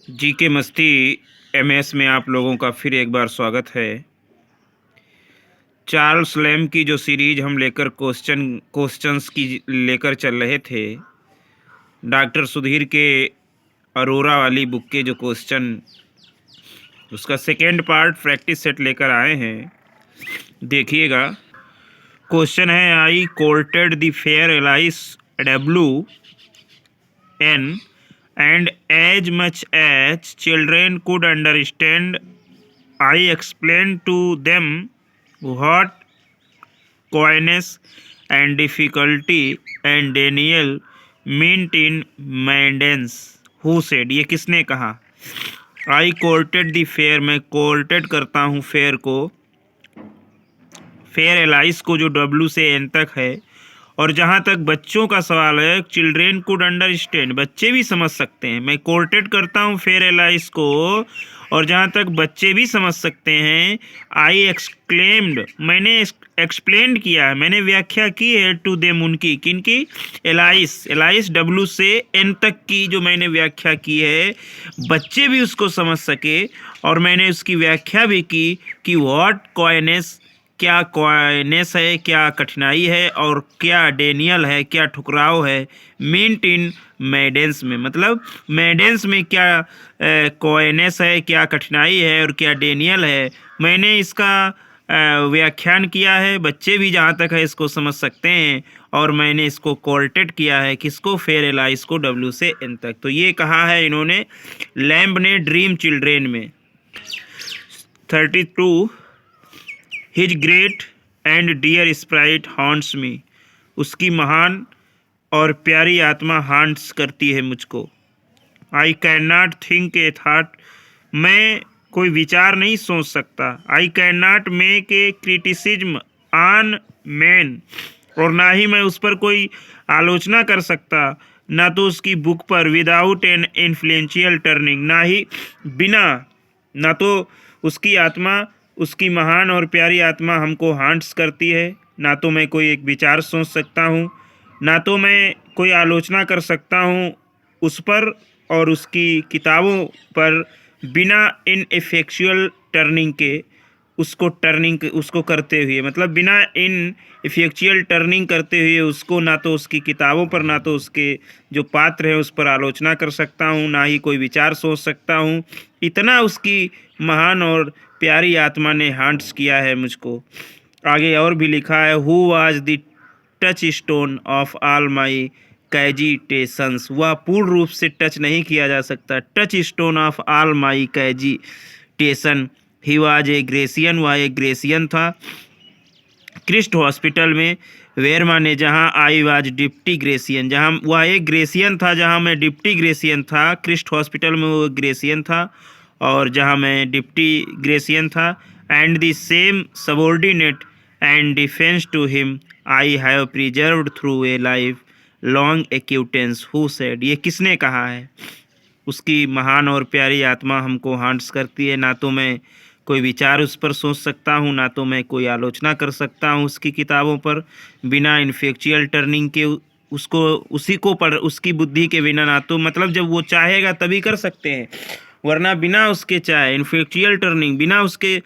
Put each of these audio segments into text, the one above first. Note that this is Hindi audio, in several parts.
जी के मस्ती एमएस में आप लोगों का फिर एक बार स्वागत है। चार्ल्स लैम्ब की जो सीरीज हम लेकर क्वेश्चंस की लेकर चल रहे थे, डॉक्टर सुधीर के अरोरा वाली बुक के जो क्वेश्चन, उसका सेकेंड पार्ट प्रैक्टिस सेट लेकर आए हैं। देखिएगा, क्वेश्चन है, I courted the fair Alice W N and as much as children could understand, I explained to them what coyness and difficulty and Daniel meant in maidens who said। ये किसने कहा? I courted the fair, मैं कोर्टेड करता हूँ फेयर को, फेयर एलाइस को जो डब्ल्यू से एन तक है। और जहाँ तक बच्चों का सवाल है, चिल्ड्रेन कुड अंडरस्टैंड, बच्चे भी समझ सकते हैं। मैं कोर्टेड करता हूँ फेयर एलाइस को, और जहाँ तक बच्चे भी समझ सकते हैं, आई एक्सक्लेम्ड, मैंने एक्सप्लेन किया है, मैंने व्याख्या की है, टू देम, उनकी, किनकी? एलाइस, एलाइस डब्ल्यू से एन तक की जो मैंने व्याख्या की है, बच्चे भी उसको समझ सके। और मैंने उसकी व्याख्या भी की कि व्हाट कॉयनेस, क्या कॉयनेस है, क्या कठिनाई है, और क्या डेनियल है, क्या ठुकराव है। मिंट इन मेडेंस में, मतलब मेडेंस में क्या कॉयनेस है, क्या कठिनाई है, और क्या डेनियल है, मैंने इसका व्याख्यान किया है। बच्चे भी जहाँ तक है इसको समझ सकते हैं। और मैंने इसको कोर्टेड किया है, किसको? फेयर एलाइस को, डब्ल्यू से एन तक। तो ये कहा है इन्होंने लैम्ब ने ड्रीम चिल्ड्रेन में। 32, his great and dear sprite haunts me, उसकी महान और प्यारी आत्मा हॉन्ट्स करती है मुझको। I can not think a thought, मैं कोई विचार नहीं सोच सकता। I can not make a criticism on man, और ना ही मैं उस पर कोई आलोचना कर सकता, ना तो उसकी बुक पर, विदाउट एन इन्फ्लुएंशियल टर्निंग, ना ही बिना, ना तो उसकी आत्मा, उसकी महान और प्यारी आत्मा हमको हांट्स करती है, ना तो मैं कोई एक विचार सोच सकता हूँ, ना तो मैं कोई आलोचना कर सकता हूँ उस पर और उसकी किताबों पर, बिना इन इफेक्चुअल टर्निंग के, उसको करते हुए, मतलब बिना इन इफेक्चुअल टर्निंग करते हुए उसको, ना तो उसकी किताबों पर, ना तो उसके जो पात्र हैं उस पर आलोचना कर सकता हूँ, ना ही कोई विचार सोच सकता हूँ। इतना उसकी महान और प्यारी आत्मा ने हांट्स किया है मुझको। आगे और भी लिखा है, who was the touch stone of all my cogitations, वह पूर्ण रूप से टच नहीं किया जा सकता, touch stone of all my cogitation. He was a Grecian, वह एक ग्रेसियन था। क्रिस्ट हॉस्पिटल में, वेयर माने जहाँ, आई वाज डिप्टी ग्रेसियन, जहाँ वह एक ग्रेसियन था, जहाँ मैं डिप्टी ग्रेसियन था। क्रिस्ट हॉस्पिटल में वो ग्रेसियन था और जहाँ मैं डिप्टी ग्रेसियन था। And the same subordinate and defence to him I have preserved through a life long acquaintance who said, ये किसने कहा है? उसकी महान और प्यारी आत्मा हमको हांट्स करती है, ना तो मैं कोई विचार उस पर सोच सकता हूँ, ना तो मैं कोई आलोचना कर सकता हूँ उसकी किताबों पर, बिना इनफेक्चुअल टर्निंग के, उसको, उसी को पढ़, उसकी बुद्धि के बिना, ना तो, मतलब जब वो चाहेगा तभी कर सकते हैं, वरना बिना उसके चाहे इनफेक्चुअल टर्निंग, बिना उसके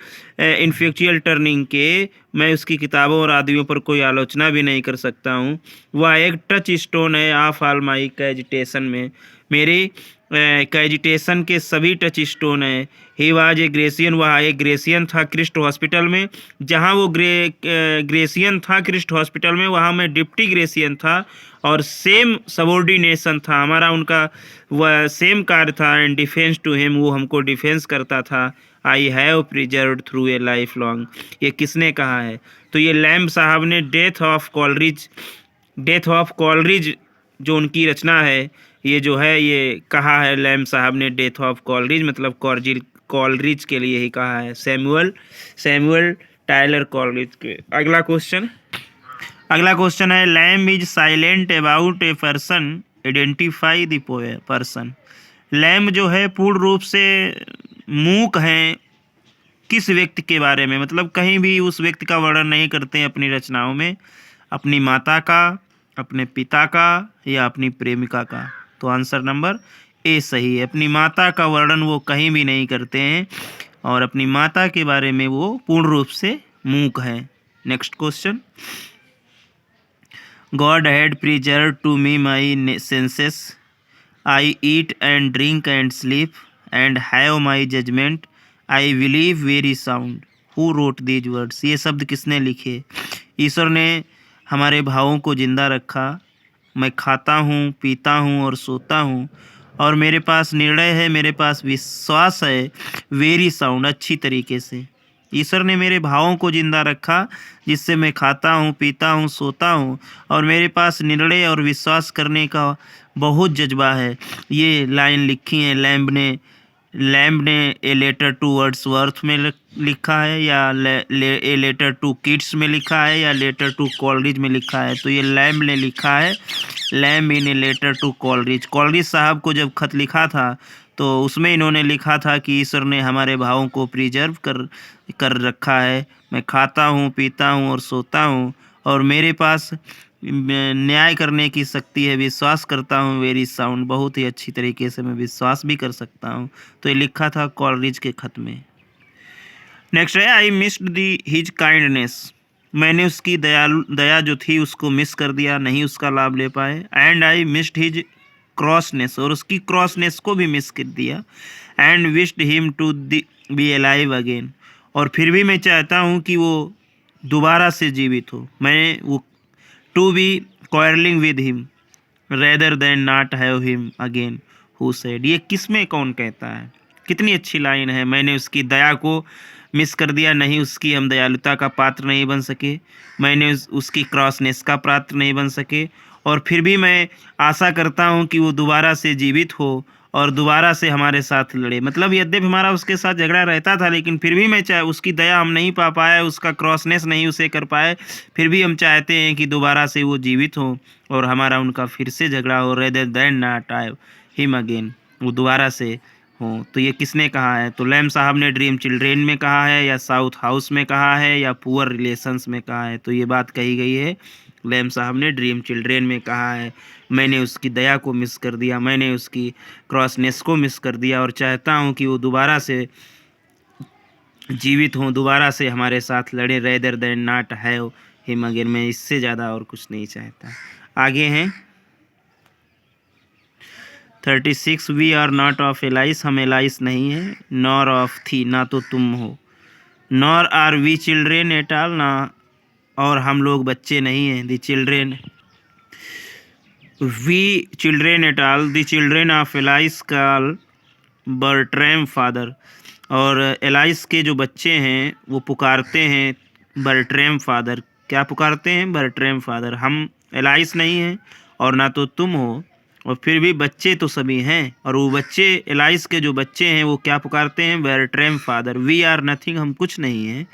इनफेक्चुअल टर्निंग के मैं उसकी किताबों और आदियों पर कोई आलोचना भी नहीं कर सकता हूँ। वह एक टच स्टोन है ऑफ ऑल माई कैजिटेशन में, मेरी कैजिटेशन के सभी टच स्टोन है। ही वाज ए ग्रेसियन, वह एक ग्रेसियन था क्रिस्ट हॉस्पिटल में, जहाँ वो ग्रेसियन था क्रिस्ट हॉस्पिटल में, वहाँ मैं डिप्टी ग्रेसियन था। और सेम सबॉर्डिनेशन था हमारा, उनका वह सेम कार्य था। एंड डिफेंस टू हिम, वो हमको डिफेंस करता था। आई have preserved through a life long, ये किसने कहा है? तो ये लैम्ब साहब ने डेथ ऑफ कॉलरिज जो उनकी रचना है, ये जो है, ये कहा है लैम्ब साहब ने, डेथ ऑफ कॉलरिज, मतलब कॉलरिज के लिए ही कहा है, सैमुअल टायलर कॉलरिज के। अगला क्वेश्चन है, lamb is silent about a person, identify the person. Lamb जो है पूर्ण रूप से मूक हैं किस व्यक्ति के बारे में, मतलब कहीं भी उस व्यक्ति का वर्णन नहीं करते हैं अपनी रचनाओं में, अपनी माता का, अपने पिता का, या अपनी प्रेमिका का। तो आंसर नंबर ए सही है। अपनी माता का वर्णन वो कहीं भी नहीं करते हैं और अपनी माता के बारे में वो पूर्ण रूप से मूक हैं। Next question, God had preserve to me my senses, I eat and drink and sleep and have my judgement, I believe very sound, who wrote these words. ये शब्द किसने लिखे? ईश्वर ने हमारे भावों को जिंदा रखा, मैं खाता हूँ, पीता हूँ और सोता हूँ, और मेरे पास निर्णय है, मेरे पास विश्वास है, वेरी साउंड, अच्छी तरीके से। ईश्वर ने मेरे भावों को जिंदा रखा, जिससे मैं खाता हूँ, पीता हूँ, सोता हूँ, और मेरे पास निर्णय और विश्वास करने का बहुत जज्बा है। ये लाइन लिखी है लैम्ब ने ए लेटर टू वर्ड्सवर्थ में लिखा है, या ए लेटर टू किड्स में लिखा है, या लेटर टू कॉलरिज में लिखा है। तो ये लैम्ब ने लिखा है, Lamb in a letter to Coleridge. Coleridge साहब को जब खत लिखा था तो उसमें इन्होंने लिखा था कि ईश्वर ने हमारे भावों को प्रिजर्व कर रखा है, मैं खाता हूँ, पीता हूँ और सोता हूँ, और मेरे पास न्याय करने की शक्ति है, विश्वास करता हूँ, वेरी साउंड, बहुत ही अच्छी तरीके से मैं विश्वास भी कर सकता हूँ। तो ये लिखा था कॉलरिज के खत में। नेक्स्ट है, I missed the his kindness, मैंने उसकी दया जो थी उसको मिस कर दिया, नहीं उसका लाभ ले पाए। And I missed his crossness, और उसकी क्रॉसनेस को भी मिस कर दिया। And wished him to be alive again, और फिर भी मैं चाहता हूँ कि वो दोबारा से जीवित हो। मैं वो to be quarrelling with him rather than not have him again, who said. ये किस में कौन कहता है? कितनी अच्छी लाइन है। मैंने उसकी दया को मिस कर दिया, नहीं उसकी हम दयालुता का पात्र नहीं बन सके, मैंने उसकी क्रॉसनेस का पात्र नहीं बन सके, और फिर भी मैं आशा करता हूँ कि वो दोबारा से जीवित हो और दोबारा से हमारे साथ लड़े। मतलब यद्यपि हमारा उसके साथ झगड़ा रहता था, लेकिन फिर भी मैं चाहे उसकी दया हम नहीं पा पाए, उसका क्रॉसनेस नहीं उसे कर पाए, फिर भी हम चाहते हैं कि दोबारा से वो जीवित हो और हमारा उनका फिर से झगड़ा हो, rather than not have him again, वो दोबारा से हो। तो ये किसने कहा है? तो लैम साहब ने ड्रीम चिल्ड्रेन में कहा है, या साउथ हाउस में कहा है, या पुअर रिलेशंस में कहा है? तो ये बात कही गई है लैम साहब ने ड्रीम चिल्ड्रेन में कहा है, मैंने उसकी दया को मिस कर दिया, मैंने उसकी क्रॉसनेस को मिस कर दिया, और चाहता हूँ कि वो दोबारा से जीवित हों, दोबारा से हमारे साथ लड़े, rather than not have him again. मैं इससे ज़्यादा और कुछ नहीं चाहता। आगे हैं 36, we are not of Alice, हम एलाइस नहीं है, नॉर ऑफ थी, ना तो तुम हो, nor are we children at all, ना और हम लोग बच्चे नहीं हैं, the children we children at all, the children of Alice call Bertram father, और एलाइस के जो बच्चे हैं वो पुकारते हैं बर्ट्रैम फादर। क्या पुकारते हैं? बर्ट्रैम फादर। हम एलाइस नहीं हैं और ना तो तुम हो, और फिर भी बच्चे तो सभी हैं, और वो बच्चे एलाइस के जो बच्चे हैं वो क्या पुकारते हैं? बर्ट्रैम फादर। वी आर नथिंग, हम कुछ नहीं हैं,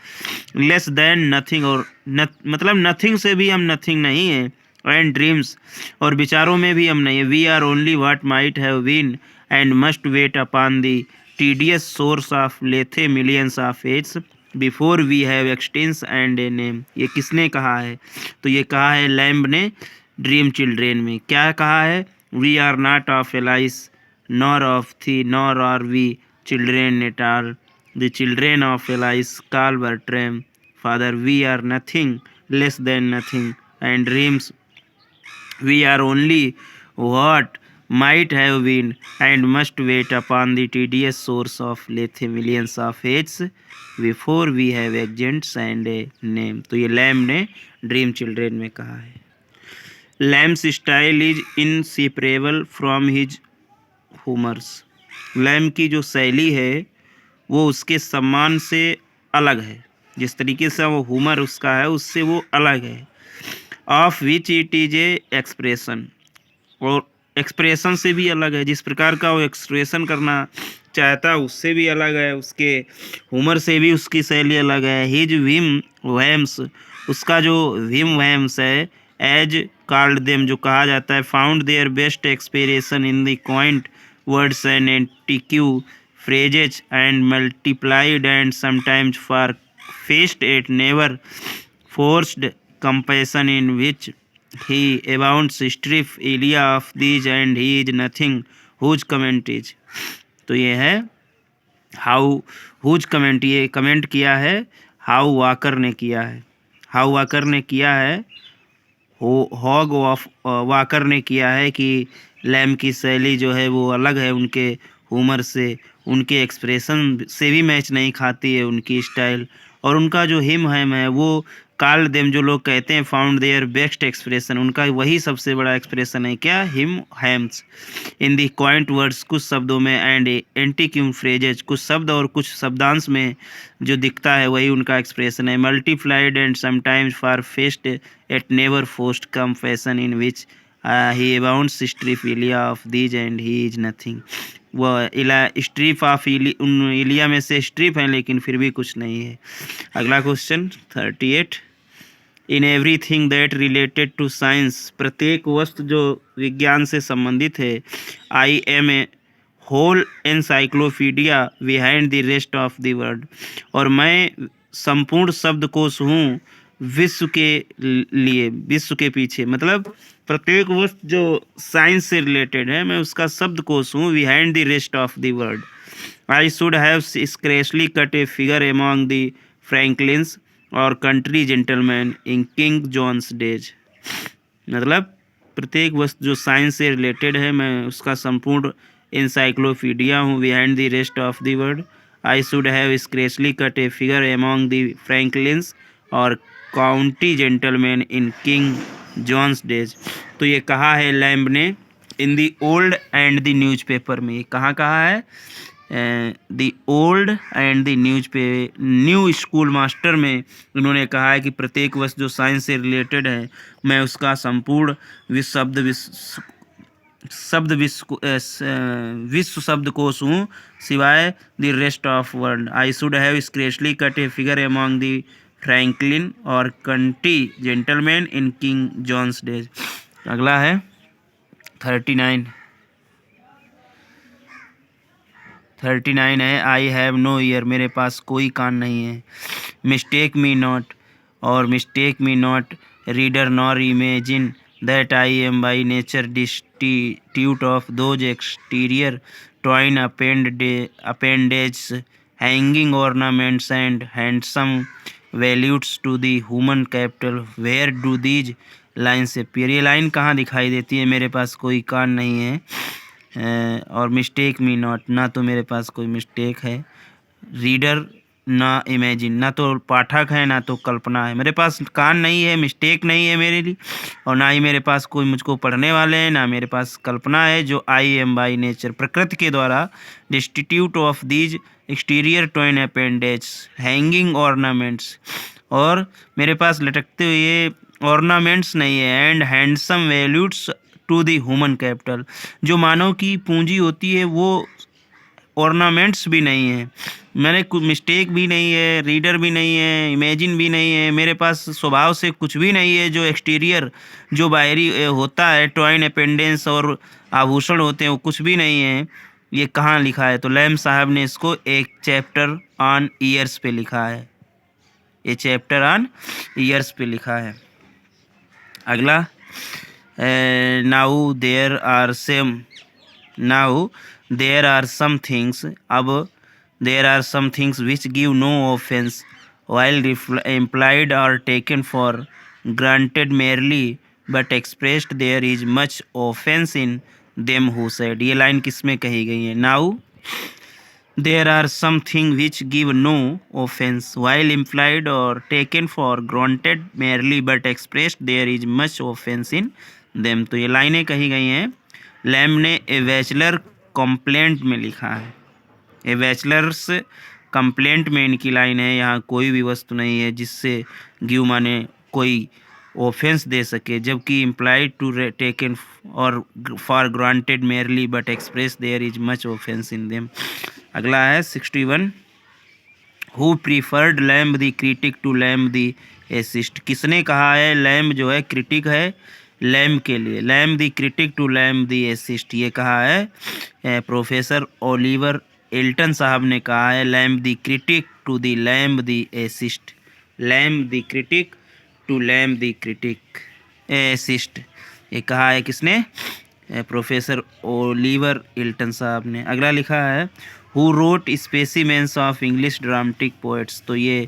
लेस देन नथिंग, और मतलब नथिंग से भी हम नथिंग नहीं हैं, एंड ड्रीम्स, और विचारों में भी हम नहीं है। We are only what might have been and must wait upon the tedious shores of Lethe millions of age before we have existence and a name. ये किसने कहा है? तो ये कहा है लैम्ब ने ड्रीम चिल्ड्रेन में। क्या कहा है? We are not of Alice nor of thee, nor are we children at all, the children of Alice call Bertram father, we are nothing less than nothing, and dreams we are only what might have been and must wait upon the tedious source of lethe millions of ages before we have agents and a name। तो ये लैम ने ड्रीम चिल्ड्रेन में कहा है। Lamb's style is inseparable from his humours, Lamb की जो शैली है वो उसके सम्मान से अलग है, जिस तरीके से वो ह्यूमर उसका है उससे वो अलग है। Of which it is a expression, और एक्सप्रेशन से भी अलग है, जिस प्रकार का वो एक्सप्रेशन करना चाहता है उससे भी अलग है, उसके ह्यूमर से भी उसकी शैली अलग है। हिज विम वैम्स, उसका जो विम वैम्स है, एज कॉल्ड देम, जो कहा जाता है, found their best expression in the quaint words and antique phrases and multiplied and sometimes far fetched at never forced compassion in which he abounds, strip Elia of these and he is nothing whose comment, तो ये है हाउ हुज कमेंट, ये कमेंट किया है हाउ वाकर ने किया है, हाउ वाकर ने किया है, हॉग वाकर ने किया है कि लैम की शैली जो है वो अलग है उनके हुमर से, उनके एक्सप्रेशन से भी मैच नहीं खाती है उनकी स्टाइल, और उनका जो हिम है वो काल देम जो लोग कहते हैं फाउंड देयर बेस्ट एक्सप्रेशन, उनका वही सबसे बड़ा एक्सप्रेशन है क्या, हिम हैम्स इन दी क्वाइंट वर्ड्स, कुछ शब्दों में, एंड एंटीक्यूम फ्रेजेज, कुछ शब्द और कुछ शब्दांश में जो दिखता है वही उनका एक्सप्रेशन है, multiplied and sometimes far fetched at never forced compassion in which he abounds strip Elia of these and he is nothing, वह स्ट्रिप ऑफ इलिया में से स्ट्रिप है लेकिन फिर भी कुछ नहीं है। अगला question 38, in everything that related to science, प्रत्येक वस्तु जो विज्ञान से संबंधित है, I am a whole encyclopedia behind the rest of the world, और मैं संपूर्ण शब्दकोश हूँ विश्व के लिए, विश्व के पीछे, मतलब प्रत्येक वस्तु जो साइंस से रिलेटेड है मैं उसका शब्दकोश हूँ behind the rest of the world. I should have scarcely cut a figure among the franklins or country gentleman in King John's days, मतलब प्रत्येक वस्तु जो साइंस से रिलेटेड है मैं उसका संपूर्ण इंसाइक्लोपीडिया हूँ behind the rest of the world. I should have scarcely cut a figure among the franklins or county gentleman in King John's days, तो ये कहा है लैम्ब ने in the old and the newspaper में, ये कहाँ कहा है, the old and the new school master में उन्होंने कहा है कि प्रत्येक वस्तु जो साइंस से रिलेटेड है मैं उसका संपूर्ण विश्व शब्दकोश हूँ सिवाय the rest of world. I should have scarcely cut a figure among the franklin or country gentleman in King John's days. अगला है 39 है, आई हैव नो ईयर, मेरे पास कोई कान नहीं है, मिस्टेक मी नॉट, और mistake me not reader nor imagine that I am by nature destitute of those exterior twin appendages hanging ornaments and handsome volutes to the human capital, where do these lines appear, ये लाइन कहाँ दिखाई देती है, मेरे पास कोई कान नहीं है, और मिस्टेक मी नॉट, ना तो मेरे पास कोई मिस्टेक है, रीडर ना इमेजिन, ना तो पाठक है ना तो कल्पना है, मेरे पास कान नहीं है, मिस्टेक नहीं है मेरे लिए, और ना ही मेरे पास कोई मुझको पढ़ने वाले हैं, ना मेरे पास कल्पना है, जो आई एम बाई नेचर प्रकृति के द्वारा destitute of these exterior twin appendages hanging ornaments, और मेरे पास लटकते हुए ऑर्नामेंट्स नहीं है, and handsome volutes to the human capital, जो मानव की पूंजी होती है वो ऑर्नामेंट्स भी नहीं है, मैंने कुछ मिस्टेक भी नहीं है, रीडर भी नहीं है, इमेजिन भी नहीं है, मेरे पास स्वभाव से कुछ भी नहीं है, जो एक्सटीरियर जो बाहरी होता है टॉइन अपेंडेंस और आभूषण होते हैं वो कुछ भी नहीं है। ये कहाँ लिखा है, तो लैम साहब ने इसको एक चैप्टर ऑन ईयर्स पे लिखा है, ये चैप्टर ऑन ईयर्स पे लिखा है। अगला now there are some things, अब there are some things which give no offence while implied or taken for granted merely but expressed there is much offense in them who said, ये लाइन किस में कही गई है, now there are some thing which give no offence while implied or taken for granted merely but expressed there is much offense in them, तो ये लाइनें कही गई हैं लैम ने ए बैचलर कंप्लेंट में लिखा है, ए बैचलर्स कंप्लेंट में इनकी लाइन है, यहाँ कोई भी वस्तु नहीं है जिससे गिव माने कोई ऑफेंस दे सके, जबकि इम्प्लाइड टू टेकन और for granted merely but express there is much offence in them. अगला है 61, who preferred Lamb the critic to Lamb the essayist, किसने कहा है लैम्ब जो है क्रिटिक है लैम्ब के लिए, Lamb the critic to Lamb the essayist, ये कहा है प्रोफेसर ओलिवर एल्टन साहब ने कहा है Lamb the critic to the Lamb the essayist, Lamb the critic to Lamb the critic essayist, ये कहा है किसने, प्रोफेसर ओलिवर हिल्टन साहब ने। अगला लिखा है who road specimens of English dramatic poets. तो ये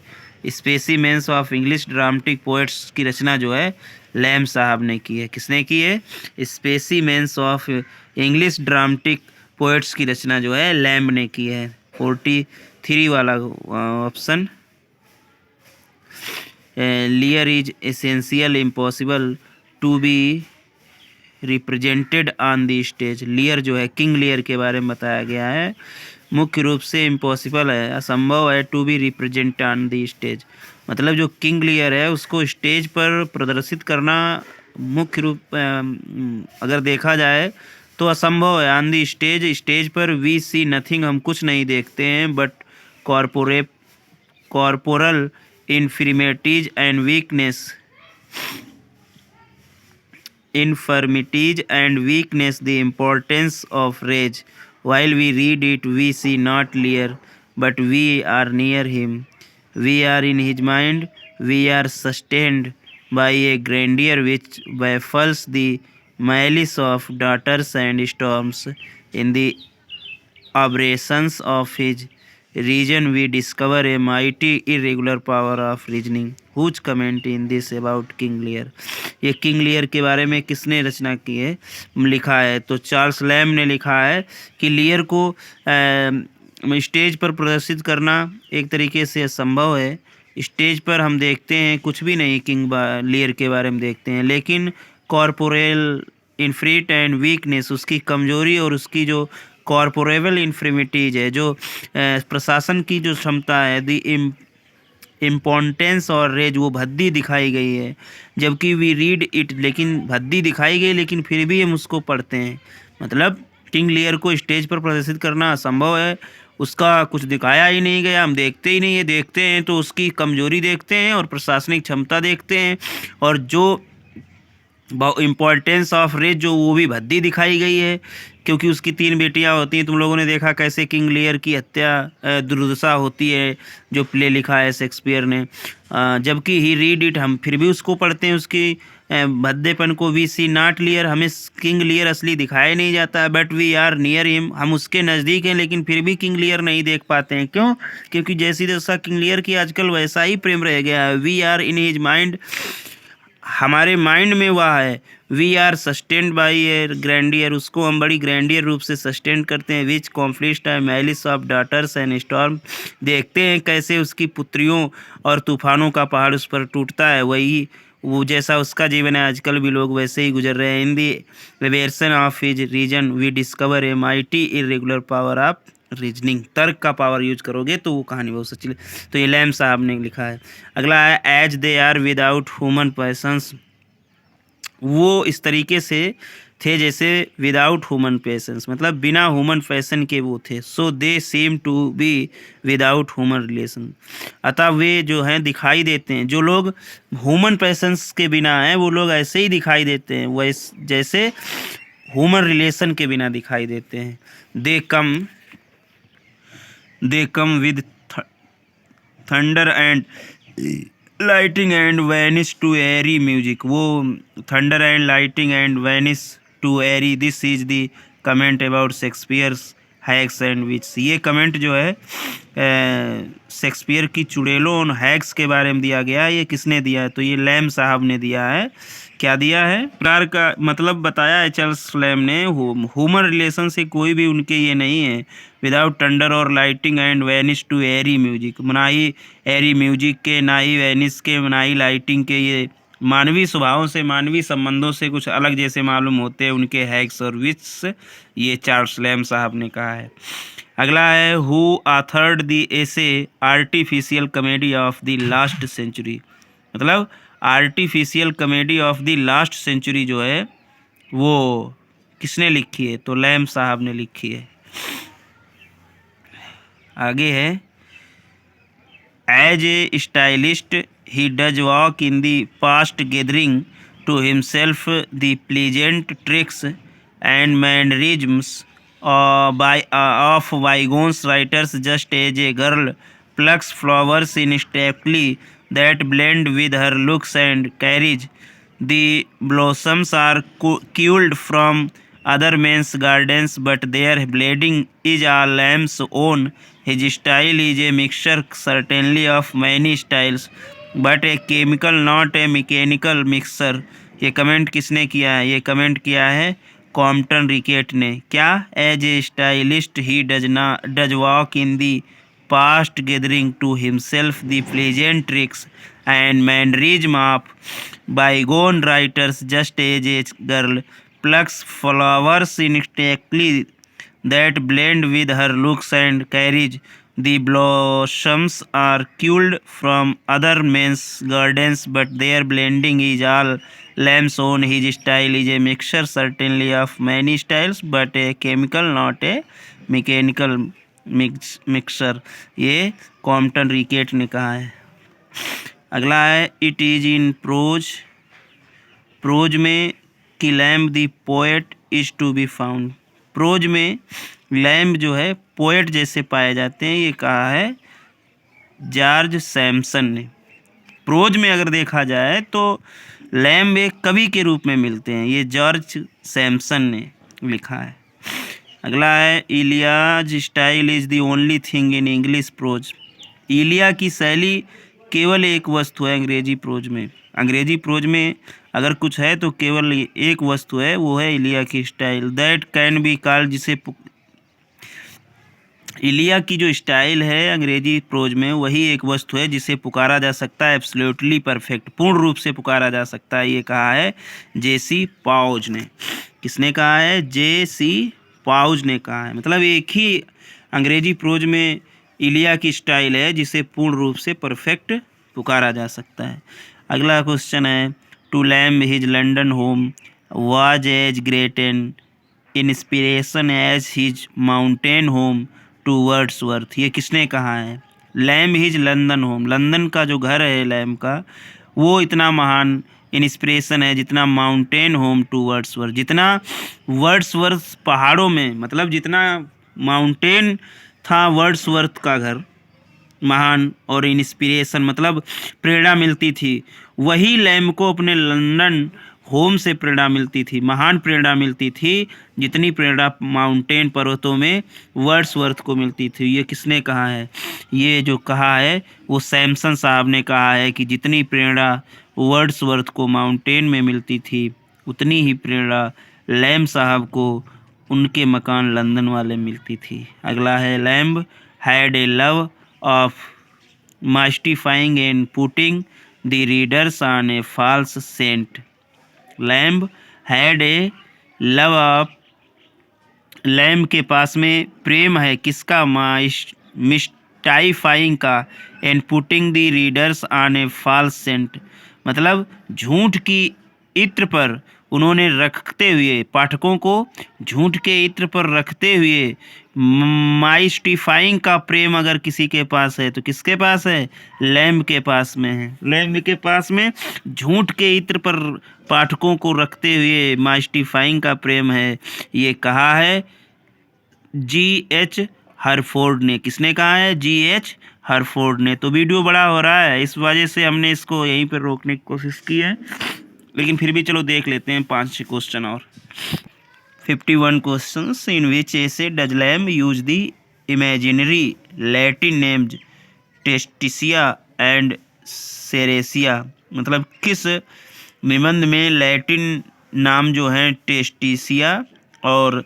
specimens of English dramatic poets की रचना जो है लैम साहब ने की है। किसने की है? Specimens of English dramatic poets की रचना जो है लैम ने की है। 43 वाला option. Lear is essential impossible to be represented on the stage. Lear जो है किंग लियर के बारे में बताया गया है, मुख्य रूप से इम्पॉसिबल है, असंभव है to be represent on the stage. मतलब जो किंग लियर है उसको स्टेज पर प्रदर्शित करना मुख्य रूप अगर देखा जाए तो असंभव है। ऑन दी स्टेज, स्टेज पर वी सी नथिंग, हम कुछ नहीं देखते हैं, but corporal infirmities and weakness the importance of rage. While we read it, we see not Lear, but we are near him. We are in his mind. We are sustained by a grandeur which baffles the malice of daughters and storms. In the aberrations of his region, we discover a mighty irregular power of reasoning. Whose comment in this about King Lear? ये किंग लियर के बारे में किसने रचना की है, लिखा है? तो चार्ल्स लैम ने लिखा है कि लियर को स्टेज पर प्रदर्शित करना एक तरीके से असंभव है। स्टेज पर हम देखते हैं कुछ भी नहीं, किंग लियर के बारे में देखते हैं, लेकिन कॉर्पोरेल इन्फ्रीट एंड वीकनेस, उसकी कमजोरी और उसकी जो कॉर्पोरेबल इन्फ्रीमिटीज है, जो प्रशासन की जो क्षमता है, दी इम्पोर्टेंस और रेज, वो भद्दी दिखाई गई है। जबकि वी रीड इट, लेकिन भद्दी दिखाई गई लेकिन फिर भी हम उसको पढ़ते हैं। मतलब किंग लियर को स्टेज पर प्रदर्शित करना असंभव है, उसका कुछ दिखाया ही नहीं गया, हम देखते ही नहीं है। देखते हैं तो उसकी कमजोरी देखते हैं और प्रशासनिक क्षमता देखते हैं, और जो इम्पोर्टेंस ऑफ रेज जो वो भी भद्दी दिखाई गई है, क्योंकि उसकी 3 बेटियां होती हैं। तुम लोगों ने देखा कैसे किंग लियर की हत्या दुर्दशा होती है, जो प्ले लिखा है शेक्सपियर ने। जबकि ही रीड इट, हम फिर भी उसको पढ़ते हैं, उसकी भद्देपन को। वी सी नॉट लियर, हमें किंग लियर असली दिखाया नहीं जाता है, but we are near him, हम उसके नज़दीक हैं लेकिन फिर भी किंग लियर नहीं देख पाते हैं। क्यों? क्योंकि जैसी दशा किंग लियर की आजकल वैसा ही प्रेम रह गया है। We are in his mind, हमारे माइंड में वह है। We are sustained by a grandeur, उसको हम बड़ी ग्रैंडियर रूप से सस्टेन करते हैं। विच कॉन्फ्लिक्ट है malice of daughters and storm, देखते हैं कैसे उसकी पुत्रियों और तूफानों का पहाड़ उस पर टूटता है। वही वो जैसा उसका जीवन है, आजकल भी लोग वैसे ही गुजर रहे हैं। In the reversion of his reason we discover a mighty irregular power of reasoning, तर्क का पावर यूज करोगे तो वो कहानी बहुत सच्ची। तो ये लैम साहब ने लिखा है। अगला है as they are without human passions, वो इस तरीके से थे जैसे विदाउट ह्यूमन पैशंस, मतलब बिना ह्यूमन पैशन के वो थे। So they seem to be without human relation, अतः वे जो हैं दिखाई देते हैं, जो लोग ह्यूमन पैशंस के बिना हैं वो लोग ऐसे ही दिखाई देते हैं, वैसे जैसे ह्यूमन रिलेशन के बिना दिखाई देते हैं। They come with thunder and lightning and vanish to airy music, वो thunder and lightning and vanish to airy. This is the comment about Shakespeare's hags and wits, ये कमेंट जो है शेक्सपियर की चुड़ैलों और हैग्स के बारे में दिया गया है। ये किसने दिया है? तो ये लैम साहब ने दिया है। क्या दिया है? प्रकार का मतलब बताया है चार्ल्स लैम ने। ह्यूमन रिलेशन से कोई भी उनके ये नहीं है। विदाउट थंडर और lightning and vanish to airy music, ना ही एरी म्यूजिक के, ना ही वैनिश के, ना ही लाइटिंग के, ये मानवीय स्वभावों से, मानवीय संबंधों से कुछ अलग जैसे मालूम होते हैं उनके हैग्स और विट्स, ये चार्ल्स लैम साहब ने कहा है। अगला है who authored the essay artificial comedy of the last century, मतलब artificial comedy of the last century जो है वो किसने लिखी है? तो लैम साहब ने लिखी है। आगे है as a stylist he does walk in the past gathering to himself the pleasant tricks and mannerisms of bygones writers, just as a girl plucks flowers in statelily that blend with her looks and carriage. The blossoms are culled from other men's gardens, but their bleeding is a lamb's own. His style is a mixture certainly of many styles, but a chemical not a mechanical mixture. ये कमेंट किसने किया है? ये कमेंट किया है कॉम्पटन रिकेट ने. क्या? As a stylist he does walk in the past gathering to himself the pleasant tricks and mannerism of bygone writers, just as a girl plucks flowers instinctively that blend with her looks and carriage. The blossoms are culled from other men's gardens, but their blending is all lamb's own. His style is a mixture certainly of many styles, but a chemical not a mechanical mixer. ये कॉम्पटन रिकेट ने कहा है. अगला है इट इज इन प्रोज में कि Lamb the poet is to be found. Prose में लैम्ब जो है पोएट जैसे पाए जाते हैं, ये कहा है जॉर्ज सैमसन ने. प्रोज में अगर देखा जाए तो लैम्ब एक कवि के रूप में मिलते हैं, ये जॉर्ज सैमसन ने लिखा है. अगला है Elia's style is the only thing in English prose. Elia की शैली केवल एक वस्तु है अंग्रेजी प्रोज में. अंग्रेजी प्रोज में अगर कुछ है तो केवल एक वस्तु है, वो है इलिया की style. That can be called, जिसे इलिया की जो स्टाइल है अंग्रेजी प्रोज में, वही एक वस्तु है जिसे पुकारा जा सकता है एब्सोल्युटली परफेक्ट, पूर्ण रूप से पुकारा जा सकता है. ये कहा है जेसी पाउज ने. किसने कहा है? जेसी पाउज ने कहा है. मतलब एक ही अंग्रेजी प्रोज में इलिया की स्टाइल है जिसे पूर्ण रूप से परफेक्ट पुकारा जा सकता है. अगला क्वेश्चन है to Lamb his London home was as great an inspiration as his mountain home to Wordsworth. ये किसने कहा है? Lamb his London home, London का जो घर है लैम्ब का, वो इतना महान इंस्पिरेशन है जितना माउंटेन होम टू वर्ड्सवर्थ. जितना वर्ड्सवर्थ पहाड़ों में, मतलब जितना माउंटेन था वर्ड्सवर्थ का घर महान, और इंस्पिरेशन मतलब प्रेरणा मिलती थी, वही लैम्ब को अपने लंदन होम से प्रेरणा मिलती थी, महान प्रेरणा मिलती थी जितनी प्रेरणा माउंटेन पर्वतों में वर्ड्सवर्थ को मिलती थी. ये किसने कहा है? ये जो कहा है वो सैमसन साहब ने कहा है कि जितनी प्रेरणा वर्ड्सवर्थ को माउंटेन में मिलती थी, उतनी ही प्रेरणा लैम्ब साहब को उनके मकान लंदन वाले मिलती थी. अगला है Lamb had a love of mystifying and putting the readers on a false scent. Lamb had a love of, Lamb के पास में प्रेम है किसका? मिस्टाइफाइंग का, and putting the readers on a false scent, मतलब झूठ की इत्र पर उन्होंने रखते हुए, पाठकों को झूठ के इत्र पर रखते हुए, माइस्टिफाइंग का प्रेम अगर किसी के पास है तो किसके पास है? लैम्ब के पास में है. लैम्ब के पास में झूठ के इत्र पर पाठकों को रखते हुए माइस्टिफाइंग का प्रेम है. ये कहा है जी.एच. हरफोर्ड ने. किसने कहा है? जी.एच. हरफोर्ड ने. तो वीडियो बड़ा हो रहा है, इस वजह से हमने इसको यहीं पर रोकने की कोशिश की है, लेकिन फिर भी चलो देख लेते हैं 5-6 क्वेश्चन और. 51 questions in which essay does Lamb use the imaginary Latin names Testicia and Ceresia. मतलब किस निबंध में लैटिन नाम जो है टेस्टिसिया और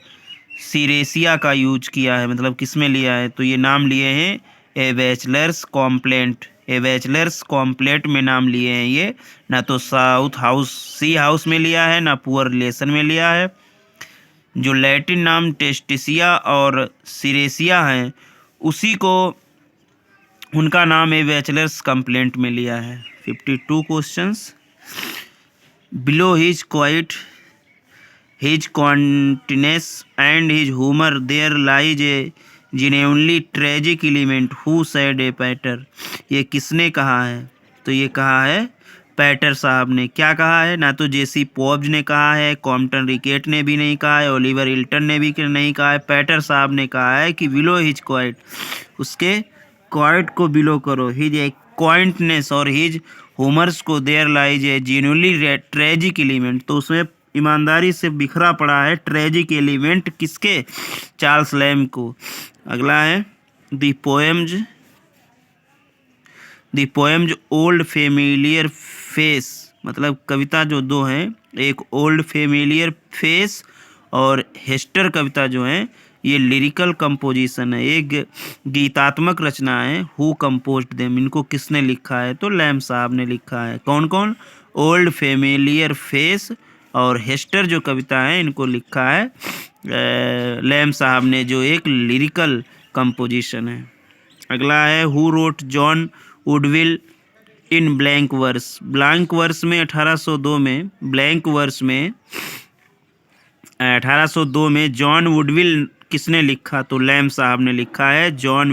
सीरेसिया का यूज किया है, मतलब किस में लिया है? तो ये नाम लिए हैं ए बैचलर्स कॉम्प्लेंट. ए बैचलर्स कॉम्प्लेट में नाम लिए हैं ये, ना तो साउथ हाउस सी हाउस में लिया है, ना पुअर रिलेशन में लिया है. जो लैटिन नाम टेस्टिसिया और सिरेसिया हैं, उसी को उनका नाम ए बैचलर्स कंप्लेंट में लिया है. 52 questions. Below his quaint his quaintness and his humour there lies a genuinely tragic element who said a Pater. ये किसने कहा है? तो ये कहा है पैटर साहब ने. क्या कहा है? ना तो जेसी पॉब्ज ने कहा है, कॉम्पटन रिकेट ने भी नहीं कहा है, ओलिवर हिल्टन ने भी नहीं कहा है. पैटर साहब ने कहा है कि बिलो हिज क्वाइट, उसके क्वाइट को बिलो करो, हिज ए क्वाइंटनेस और हिज ह्यूमर्स को there lies a genuinely tragic element. तो उसमें ईमानदारी से बिखरा पड़ा है ट्रेजिक एलिमेंट किसके, चार्ल्स लैम्ब को। अगला है the poems old familiar face, मतलब कविता जो दो हैं, एक ओल्ड फेमिलियर फेस और हेस्टर कविता जो है ये लिरिकल कंपोजिशन है, एक गीतात्मक रचना है। हु कंपोज्ड देम, इनको किसने लिखा है, तो लैम्ब साहब ने लिखा है। कौन कौन, ओल्ड फेमिलियर फेस और हेस्टर जो कविता है इनको लिखा है लैम्ब साहब ने, जो एक लिरिकल कंपोजिशन है। अगला है who wrote John Woodvil in blank verse, blank verse में 1802 में, ब्लैंक वर्स में 1802 में जॉन वुडविल किसने लिखा, तो लैम्ब साहब ने लिखा है, जॉन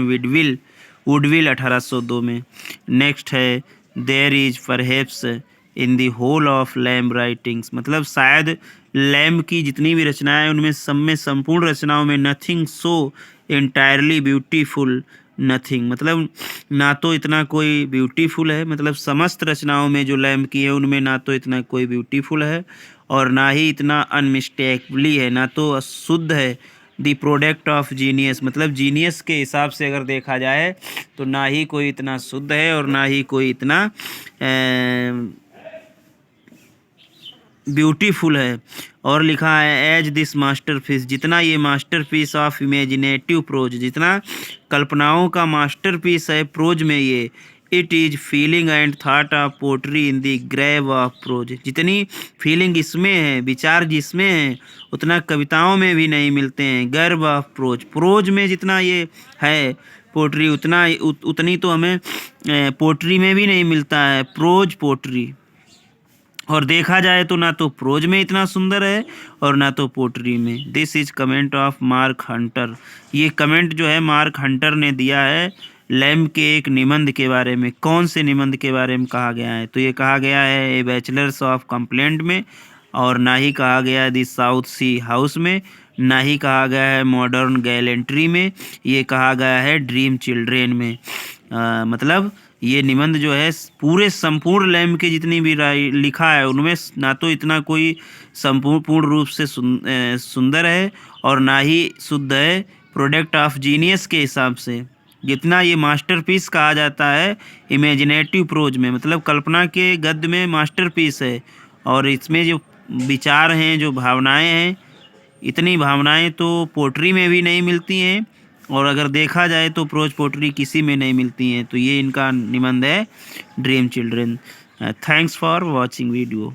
वुडविल 1802 में। नेक्स्ट है there is perhaps in the whole of Lamb writings, मतलब शायद लैम्ब की जितनी भी रचनाएं उनमें सब में, संपूर्ण रचनाओं में nothing so entirely beautiful, nothing मतलब ना तो इतना कोई ब्यूटीफुल है, मतलब समस्त रचनाओं में जो लैम्ब की है उनमें ना तो इतना कोई ब्यूटीफुल है और ना ही इतना अनमिस्टेकबली है, ना तो शुद्ध है। द प्रोडक्ट ऑफ जीनियस, मतलब जीनियस के हिसाब से अगर देखा जाए तो ना ही कोई इतना शुद्ध है और ना ही कोई इतना ब्यूटीफुल है। और लिखा है एज दिस मास्टरपीस, जितना ये मास्टरपीस ऑफ इमेजिनेटिव प्रोज, जितना कल्पनाओं का मास्टरपीस है प्रोज में ये, it is feeling and thought of poetry in the grave of prose, जितनी फीलिंग इसमें है, विचार जिसमें है, उतना कविताओं में भी नहीं मिलते हैं। गर्व ऑफ प्रोज, प्रोज में जितना ये है पोट्री उतनी तो हमें पोट्री में भी नहीं मिलता है, प्रोज पोट्री। और देखा जाए तो ना तो प्रोज में इतना सुंदर है और ना तो पोट्री में। This is comment of mark Hunter, ये कमेंट जो है मार्क हंटर ने दिया है लैम्ब के एक निबंध के बारे में। कौन से निबंध के बारे में कहा गया है, तो ये कहा गया है ए बैचलर्स ऑफ कंप्लेंट में, और ना ही कहा गया है द साउथ सी हाउस में, ना ही कहा गया है मॉडर्न गैलेंट्री में, ये कहा गया है ड्रीम चिल्ड्रेन में। मतलब ये निबंध जो है पूरे संपूर्ण लैम्ब के जितनी भी लिखा है उनमें ना तो इतना कोई संपूर्ण रूप से सुंदर है और ना ही शुद्ध है। प्रोडक्ट ऑफ जीनियस के हिसाब से जितना ये मास्टरपीस कहा जाता है इमेजिनेटिव प्रोज में, मतलब कल्पना के गद्य में मास्टरपीस है, और इसमें जो विचार हैं, जो भावनाएं हैं, इतनी भावनाएं तो पोट्री में भी नहीं मिलती हैं, और अगर देखा जाए तो प्रोज पोट्री किसी में नहीं मिलती हैं। तो ये इनका निबंध है dream children. Thanks for watching video.